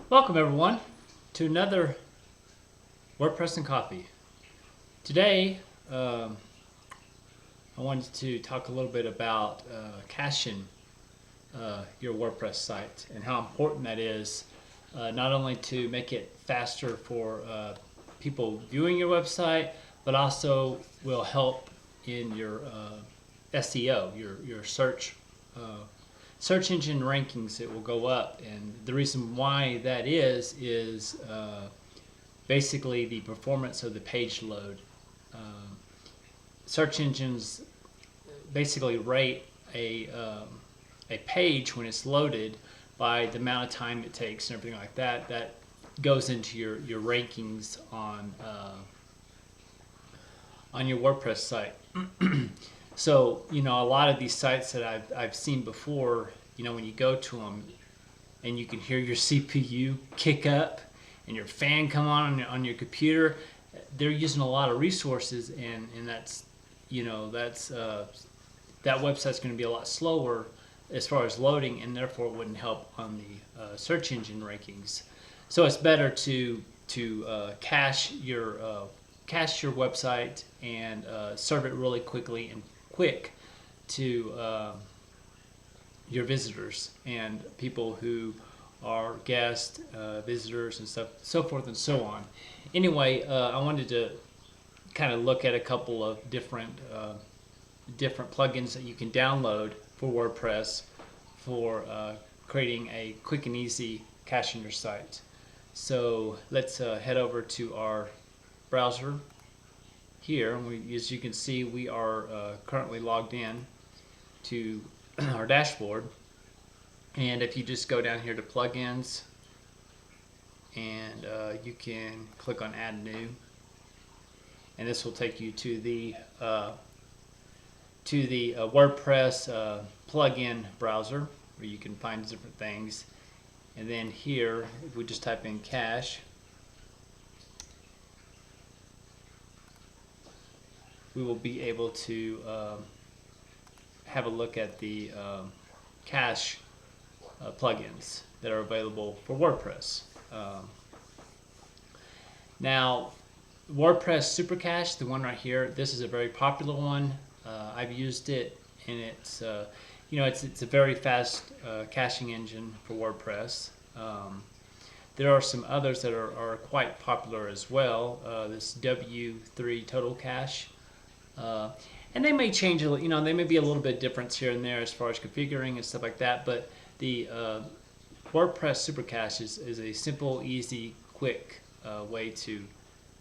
Welcome everyone to another WordPress and Coffee. Today I wanted to talk a little bit about caching your WordPress site and how important that is, not only to make it faster for people viewing your website, but also will help in your SEO, your search engine rankings. It will go up, and the reason why that is basically the performance of the page load. Search engines basically rate a page when it's loaded by the amount of time it takes and everything like that. That goes into your rankings on your WordPress site. So, a lot of these sites that I've seen before, when you go to them and you can hear your CPU kick up and your fan come on your computer, they're using a lot of resources, and that's, that website's going to be a lot slower as far as loading, and therefore it wouldn't help on the search engine rankings. So it's better to cache your website and serve it really quickly and quick to your visitors and people who are guests, visitors, and stuff, so forth and so on. Anyway, I wanted to kind of look at a couple of different plugins that you can download for WordPress for creating a quick and easy caching your site. So let's head over to our browser here. As you can see, we are currently logged in to our dashboard, and if you just go down here to plugins, and you can click on add new, and this will take you to the WordPress plugin browser where you can find different things. And then here, if we just type in cache, we will be able to have a look at the cache plugins that are available for WordPress. Now, WordPress Super Cache, the one right here, this is a very popular one. I've used it, and it's it's a very fast caching engine for WordPress. There are some others that are quite popular as well. This W3 Total Cache. And they may change a little, they may be a little bit different here and there as far as configuring and stuff like that, but the WordPress Super Cache is a simple, easy, quick way to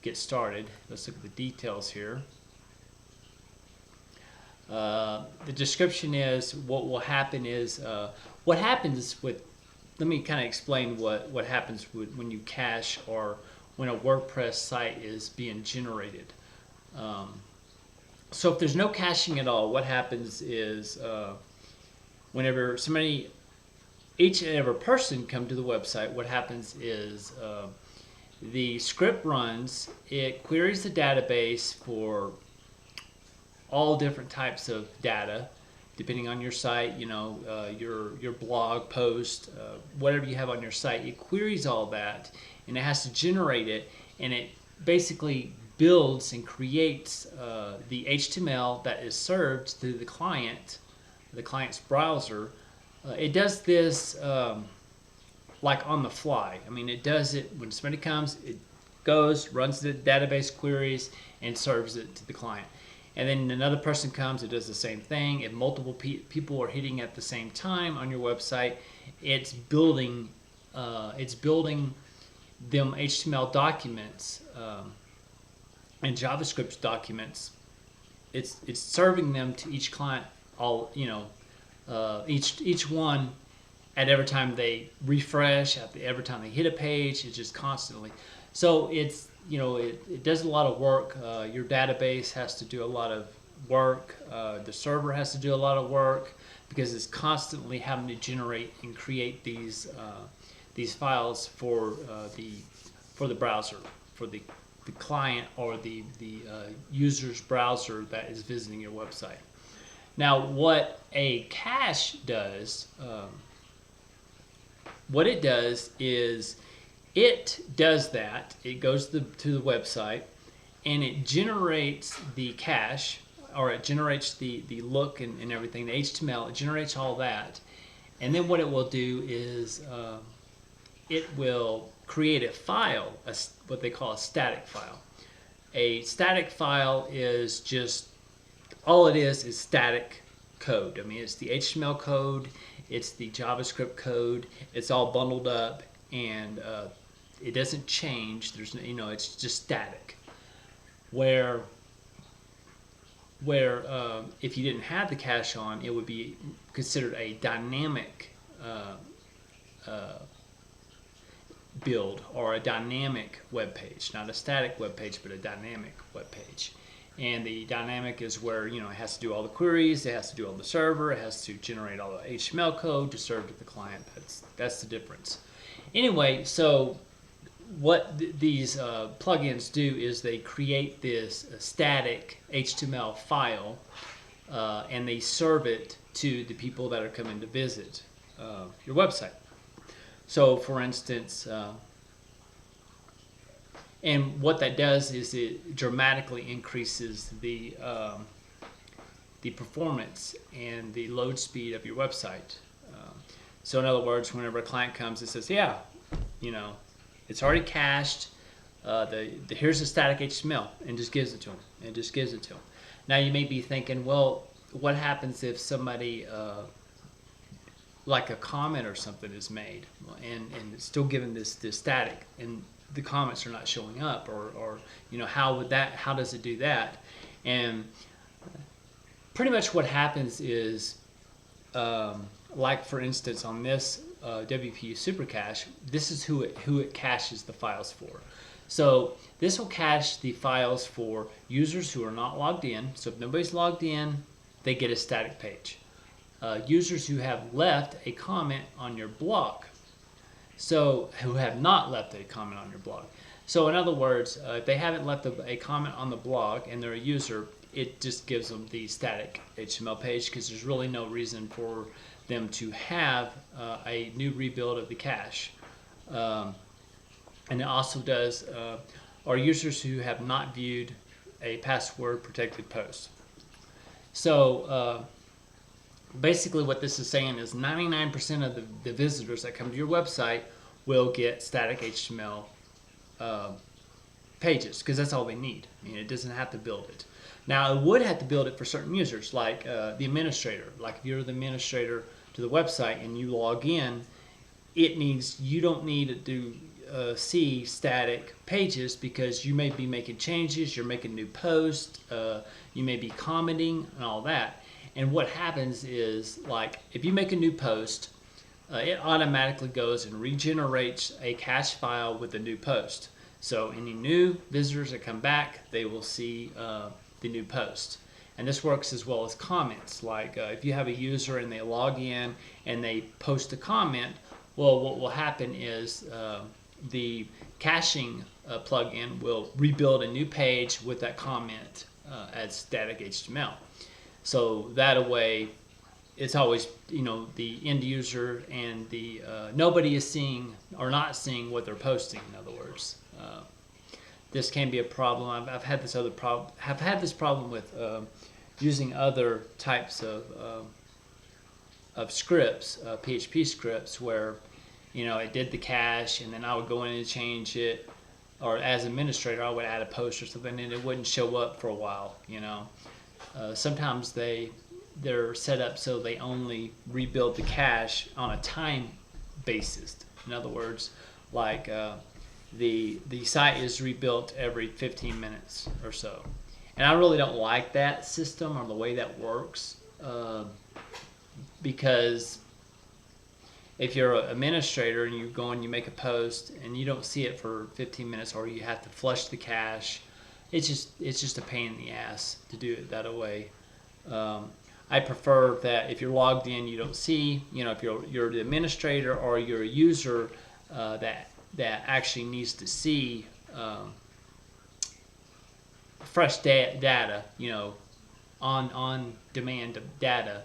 get started. Let's look at the details here. The description is what will happen is, what happens with, let me kind of explain what happens when you cache or when a WordPress site is being generated. So if there's no caching at all, what happens is whenever each and every person come to the website, what happens is the script runs, it queries the database for all different types of data, depending on your site, your blog post, whatever you have on your site. It queries all that, and it has to generate it, and it basically builds and creates the HTML that is served through the client's browser. It does this like on the fly. I mean, it does it when somebody comes, it goes, runs the database queries, and serves it to the client. And then another person comes, it does the same thing. If multiple people are hitting at the same time on your website, it's building them HTML documents and JavaScript documents. It's serving them to each client, each one at every time they refresh, every time they hit a page. It's just constantly. So it's it does a lot of work. Your database has to do a lot of work. The server has to do a lot of work because it's constantly having to generate and create these files for the browser, for the client or the user's browser that is visiting your website. Now, what a cache does, what it does is it does that. It goes to the website, and it generates the cache, or it generates the look and everything, the HTML. It generates all that, and then what it will do is it will create a file, what they call a static file. A static file is just, all it is static code. I mean, it's the HTML code, it's the JavaScript code, it's all bundled up, and it doesn't change. There's no, it's just static. Where if you didn't have the cache on, it would be considered a dynamic build, or a dynamic web page, not a static web page, but a dynamic web page. And the dynamic is where it has to do all the queries, it has to do all the server, it has to generate all the HTML code to serve to the client. That's the difference. Anyway, so what these plugins do is they create this static HTML file, and they serve it to the people that are coming to visit your website. So, for instance, and what that does is it dramatically increases the performance and the load speed of your website. So, in other words, whenever a client comes and says, "Yeah, it's already cached. Here's the static HTML," and just gives it to them. Now, you may be thinking, well, what happens if somebody like a comment or something is made, and it's still given this static, and the comments are not showing up, or how does it do that? And pretty much what happens is, like for instance on this WP Super Cache, this is who it caches the files for. So this will cache the files for users who are not logged in. So if nobody's logged in, they get a static page. Users who have left a comment on your blog, who have not left a comment on your blog. So in other words, if they haven't left a comment on the blog and they're a user, it just gives them the static HTML page, because there's really no reason for them to have a new rebuild of the cache. And it also does our users who have not viewed a password protected post. So basically what this is saying is 99% of the visitors that come to your website will get static HTML pages, because that's all they need. I mean, it doesn't have to build it. Now, it would have to build it for certain users, like the administrator. Like if you're the administrator to the website and you log in, you don't need to see static pages, because you may be making changes, you're making new posts, you may be commenting and all that. And what happens is, like, if you make a new post, it automatically goes and regenerates a cache file with the new post. So any new visitors that come back, they will see the new post. And this works as well as comments. Like if you have a user and they log in and they post a comment, well, what will happen is the caching plugin will rebuild a new page with that comment as static HTML. So that way, it's always, the end user and the nobody is seeing or not seeing what they're posting. In other words, this can be a problem. I've had this problem with using other types of scripts, PHP scripts, where it did the cache, and then I would go in and change it, or as administrator I would add a post or something, and it wouldn't show up for a while. Sometimes they're set up so they only rebuild the cache on a time basis. In other words, like the site is rebuilt every 15 minutes or so. And I really don't like that system or the way that works, because if you're an administrator and you go and you make a post and you don't see it for 15 minutes, or you have to flush the cache, it's just a pain in the ass to do it that way. I prefer that if you're logged in, you don't see, if you're the administrator or you're a user that actually needs to see fresh data, on demand data,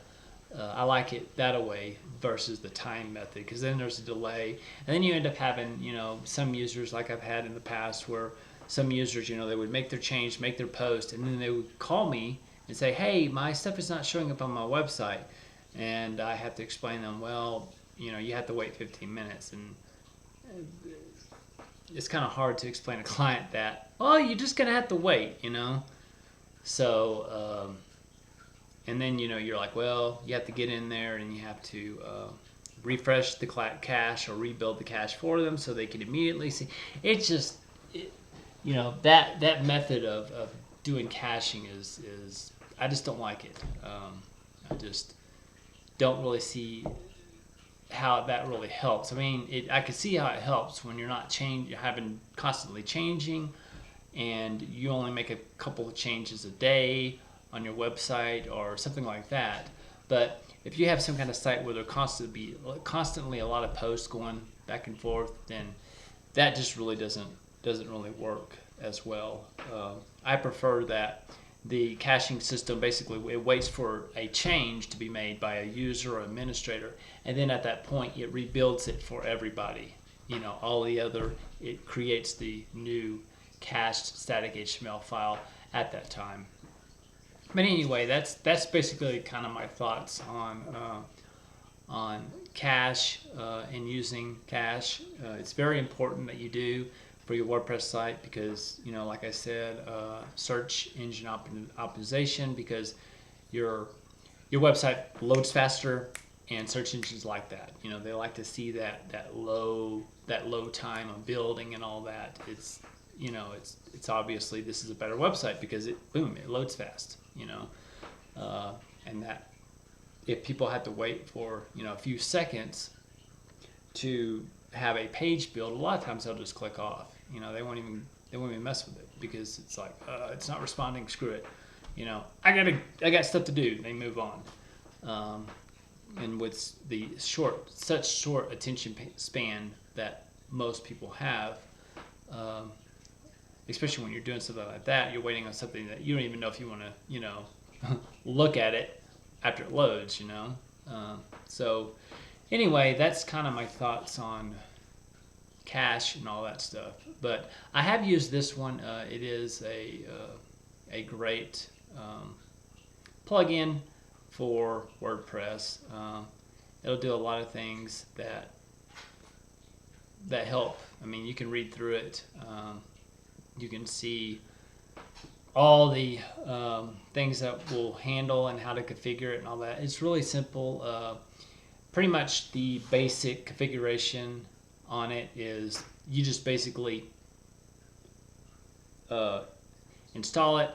I like it that way versus the time method, because then there's a delay, and then you end up having, some users, like I've had in the past, where some users, they would make their change, make their post, and then they would call me and say, hey, my stuff is not showing up on my website, and I have to explain them, well, you have to wait 15 minutes, and it's kind of hard to explain to a client that, well, you're just gonna have to wait, so and then you're like, well, you have to get in there and you have to refresh the cache or rebuild the cache for them so they can immediately see. It's just that method of doing caching is I just don't like it. I just don't really see how that really helps. I mean, I can see how it helps when you're not you're having constantly changing, and you only make a couple of changes a day on your website or something like that. But if you have some kind of site where there constantly a lot of posts going back and forth, then that just really doesn't really work as well. I prefer that the caching system basically it waits for a change to be made by a user or administrator, and then at that point it rebuilds it for everybody. All the other, it creates the new cached static HTML file at that time. But anyway, that's basically kind of my thoughts on cache and using cache. It's very important that you do for your WordPress site, because like I said, search engine optimization, because your website loads faster, and search engines like that. They like to see that low time of building and all that. It's obviously this is a better website because it loads fast. And that if people have to wait for a few seconds to have a page build, a lot of times they'll just click off. They won't even mess with it, because it's like it's not responding. Screw it. I got stuff to do. They move on. And with the such short attention span that most people have, especially when you're doing something like that, you're waiting on something that you don't even know if you want to, look at it after it loads, So anyway, that's kind of my thoughts on cache and all that stuff. But I have used this one. It is a great plugin for WordPress. It'll do a lot of things that help. I mean, you can read through it. You can see all the things that will handle and how to configure it and all that. It's really simple. Pretty much the basic configuration on it is you just basically install it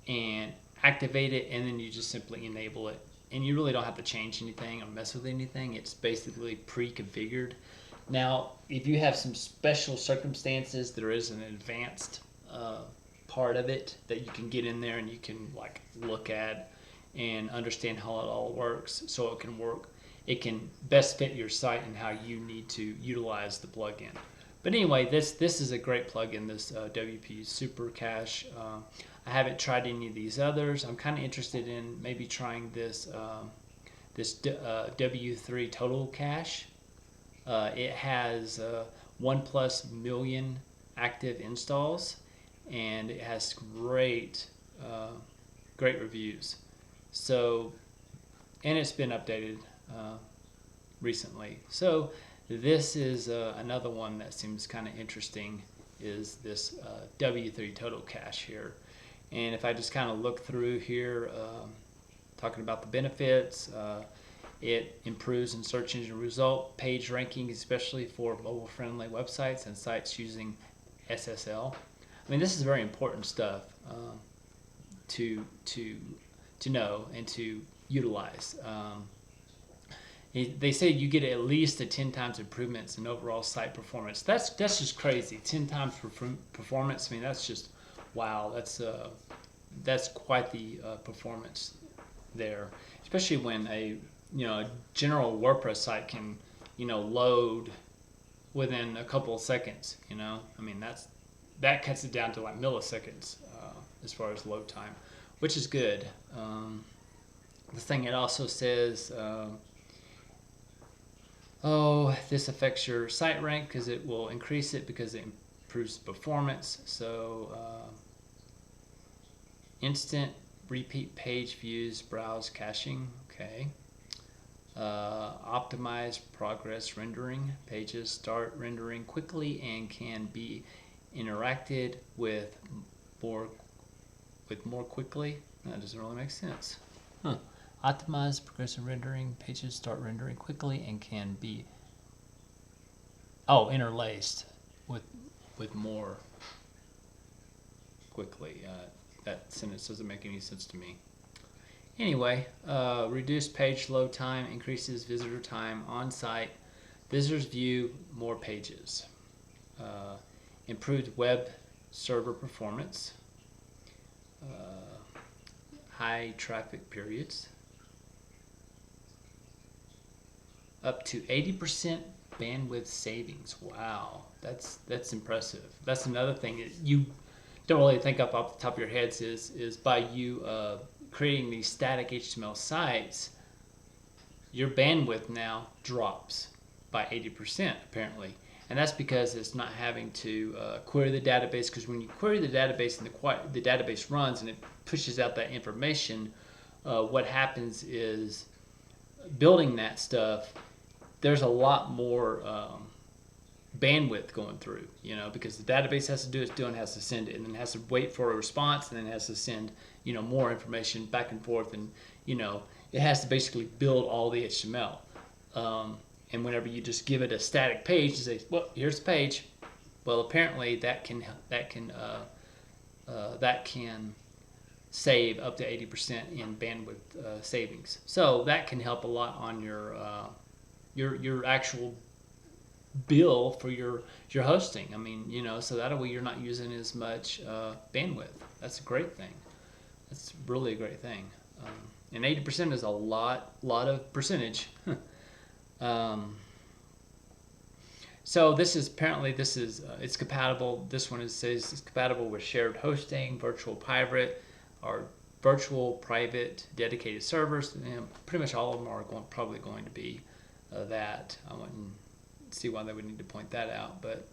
and activate it, and then you just simply enable it, and you really don't have to change anything or mess with anything. It's basically pre-configured. Now, if you have some special circumstances, there is an advanced part of it that you can get in there and you can look at and understand how it all works, so it can best fit your site and how you need to utilize the plugin. But anyway, this is a great plugin, this WP Super Cache. I haven't tried any of these others. I'm kind of interested in maybe trying this W3 Total Cache. It has 1+ million active installs, and it has great reviews. So, and it's been updated recently. So this is another one that seems kind of interesting, is this W3 Total Cache here. And if I just kind of look through here, talking about the benefits, it improves in search engine result page ranking, especially for mobile-friendly websites and sites using SSL. I mean, this is very important stuff to know and to utilize. They say you get at least a 10 times improvements in overall site performance. That's just crazy. 10 times performance. I mean, that's just wow. That's quite the performance there, especially when a general WordPress site can load within a couple of seconds. I mean, that cuts it down to like milliseconds as far as load time, which is good. the thing it also says, oh, this affects your site rank because it will increase it because it improves performance. So instant repeat page views, browse caching. Okay. Optimize progress rendering. Pages start rendering quickly and can be interacted with more quickly. That doesn't really make sense. Huh. Optimize progressive rendering. Pages start rendering quickly and can be interlaced with more quickly. That sentence doesn't make any sense to me. Anyway, reduced page load time increases visitor time on site. Visitors view more pages. Improved web server performance. High traffic periods. Up to 80% bandwidth savings. Wow, that's impressive. That's another thing that you don't really think up off the top of your heads is by you creating these static HTML sites, your bandwidth now drops by 80% apparently. And that's because it's not having to query the database, because when you query the database and the database runs and it pushes out that information, what happens is building that stuff, there's a lot more bandwidth going through, because the database has to do its doing, has to send it, and then has to wait for a response, and then has to send, more information back and forth, and, it has to basically build all the HTML. And whenever you just give it a static page, you say, well, here's the page. Well, apparently that can save up to 80% in bandwidth savings. So that can help a lot on your actual bill for your hosting. I mean, so that way you're not using as much bandwidth. That's a great thing. That's really a great thing. And 80% is a lot of percentage. So this is it's compatible. This one says it's compatible with shared hosting, virtual private, or virtual private dedicated servers. And pretty much all of them are probably going to be that. I wouldn't see why they would need to point that out, but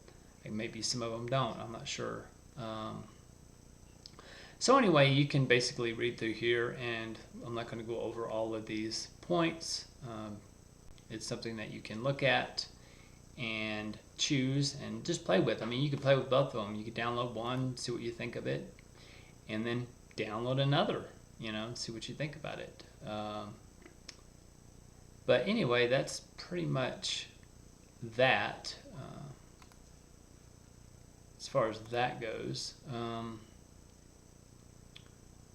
maybe some of them don't. I'm not sure. So anyway, you can basically read through here, and I'm not going to go over all of these points. It's something that you can look at and choose and just play with. I mean, you can play with both of them. You can download one, see what you think of it, and then download another, and see what you think about it. But anyway, that's pretty much that as far as that goes.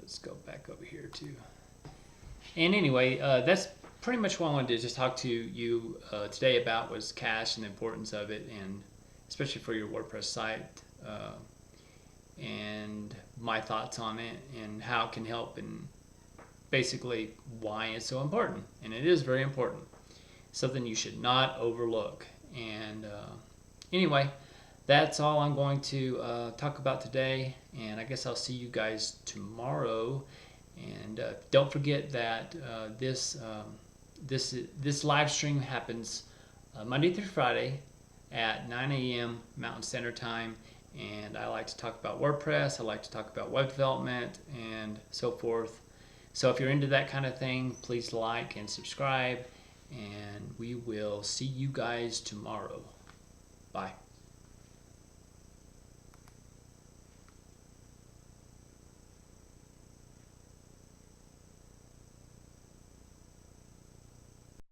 Let's go back over here too. And anyway, that's pretty much what I wanted to just talk to you today about, was cache and the importance of it, and especially for your WordPress site, and my thoughts on it and how it can help, and basically why it's so important. And it is very important, something you should not overlook. And anyway, that's all I'm going to talk about today, and I guess I'll see you guys tomorrow. And don't forget that this live stream happens Monday through Friday at 9 a.m. Mountain Standard Time, and I like to talk about WordPress, I like to talk about web development, and so forth. So if you're into that kind of thing, please like and subscribe, and we will see you guys tomorrow. Bye.